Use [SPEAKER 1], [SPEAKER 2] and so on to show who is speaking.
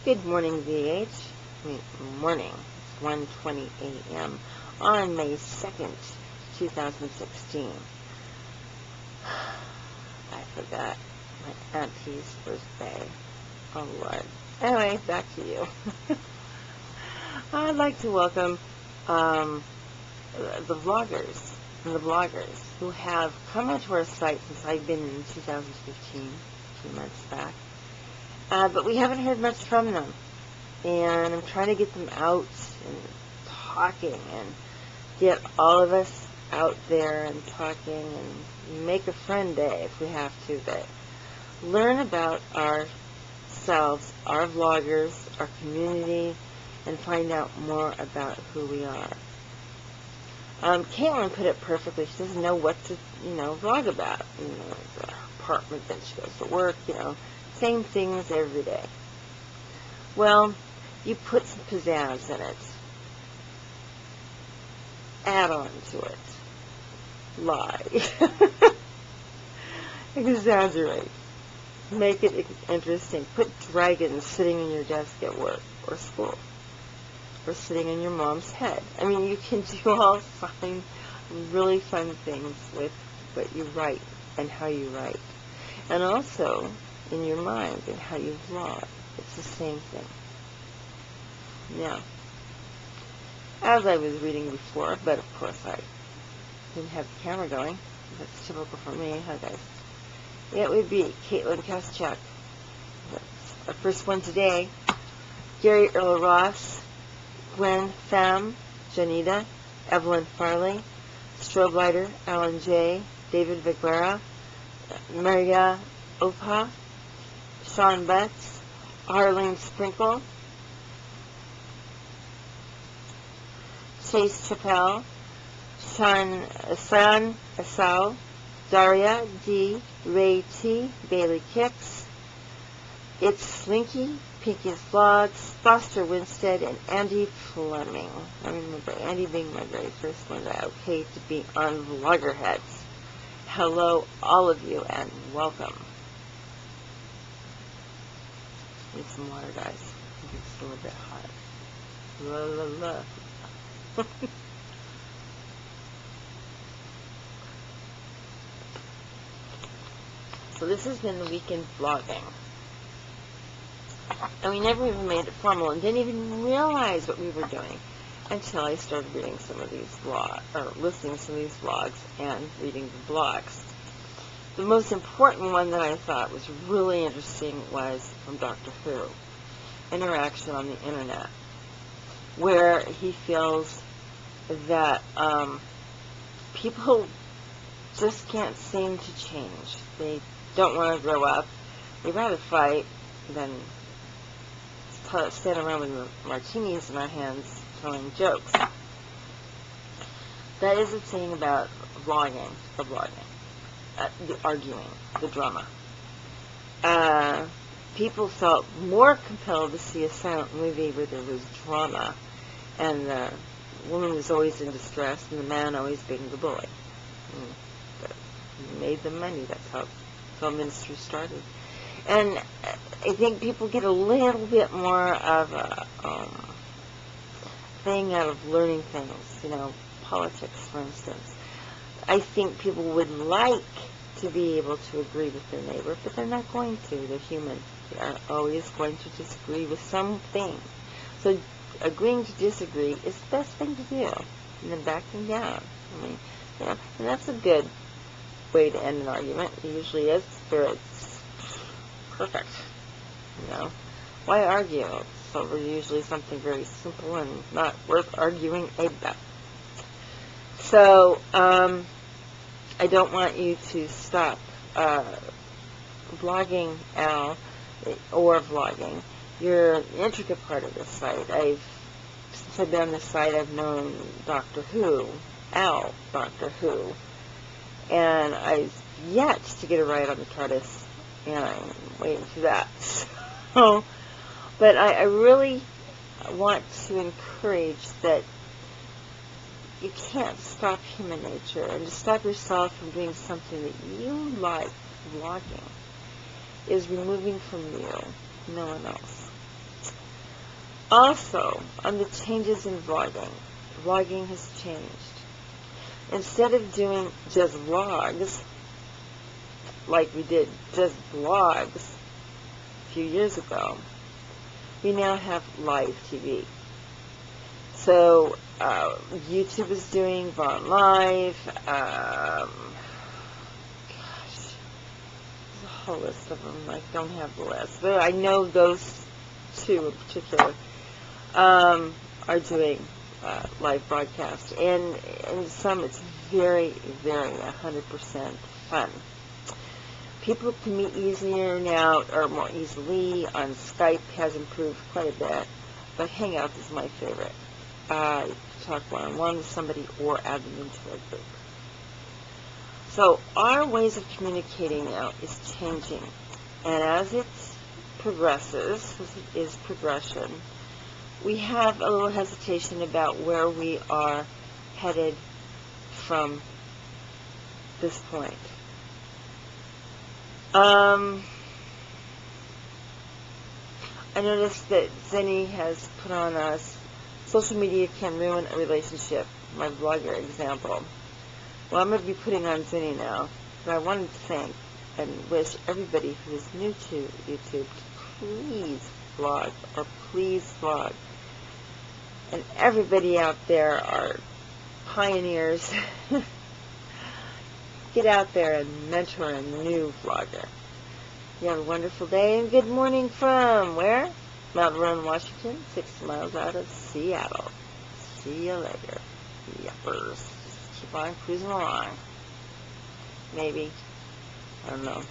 [SPEAKER 1] Good morning, VH. Morning. It's 1:20 a.m. on May 2nd, 2016. I forgot my auntie's birthday. Oh, Lord. Anyway, back to you. I'd like to welcome the vloggers and the bloggers who have come onto our site since I've been in 2015, a few months back. But we haven't heard much from them. And I'm trying to get them out and talking and get all of us out there and talking and make a friend day if we have to, but learn about ourselves, our vloggers, our community, and find out more about who we are. Kaitlin put it perfectly. She doesn't know what to, vlog about. The apartment, then she goes to work, same things every day. Well, you put some pizzazz in it. Add on to it. Lie. Exaggerate. Make it interesting. Put dragons sitting in your desk at work or school. Or sitting in your mom's head. I mean, you can do all fine, really fun things with what you write and how you write. And also in your mind and how you vlog. It's the same thing. Now, as I was reading before, but of course I didn't have the camera going. That's typical for me, huh, guys? It would be Kaitlin, Kaschak. That's our first one today. Gary, Earl, Ross, Gwen, Pham, Jonita, Evelyn Fairley, Strobelighter, Alan J, David Vaquera, Maryah Ulpah, Shawn Butts, Arlene Sprinkle, Chappell, Sion Esau, Daria D, T, Bailykix, ItsSlinky, Pinkies Vlogs, Foster Winstead, and Andy Fleming. I remember Andy being my very first one that I okayed to be on Vloggerheads. Hello, all of you, and welcome. Need some water, guys. I think it's a little bit hot. La la la. So this has been the weekend vlogging. And we never even made it formal and didn't even realize what we were doing until I started reading some of these vlogs, or listening to some of these vlogs and reading the blogs. The most important one that I thought was really interesting was from Dr. Who, Interaction on the Internet, where he feels that people just can't seem to change. They don't want to grow up. They'd rather fight than stand around with martinis in our hands telling jokes. That is the thing about vlogging, the arguing, the drama. People felt more compelled to see a silent movie where there was drama, and the woman was always in distress, and the man always being the bully. He made the money. That's how film industry started. And I think people get a little bit more of a thing out of learning things, politics, for instance. I think people would like to be able to agree with their neighbor, but they're not going to. They're human. They are always going to disagree with something. So agreeing to disagree is the best thing to do, and then backing down. I mean, and that's a good way to end an argument. It usually is. It's perfect. Why argue? It's over usually something very simple and not worth arguing about. So, I don't want you to stop blogging Al or vlogging. You're an intricate part of this site. Since I've been on this site, I've known Dr. Who, Al Dr. Who, and I've yet to get a ride on the TARDIS, and I'm waiting for that. So, but I really want to encourage that you can't stop human nature, and to stop yourself from doing something that you like, vlogging, is removing from you no one else. Also, on the changes in vlogging, vlogging has changed. Instead of doing just vlogs, like we did just vlogs a few years ago, we now have live TV. So, YouTube is doing Vaughn Live, gosh, there's a whole list of them. I don't have the list, but I know those two in particular are doing live broadcast, and some it's very, very 100% fun. People can meet easier now, or more easily. On Skype has improved quite a bit, but Hangouts is my favorite. You can talk one-on-one with somebody or add them into a group. So our ways of communicating now is changing, and as it progresses, as it is progression, we have a little hesitation about where we are headed from this point. I noticed that Zenny has put on us, social media can ruin a relationship, my vlogger example. Well, I'm going to be putting on Zenny now, but I wanted to thank and wish everybody who is new to YouTube to please vlog, or please vlog. And everybody out there are pioneers. Get out there and mentor a new vlogger. You have a wonderful day, and good morning from where? Mount Vernon, Washington, 6 miles out of Seattle. See you later. Yuppers. Just keep on cruising along. Maybe. I don't know.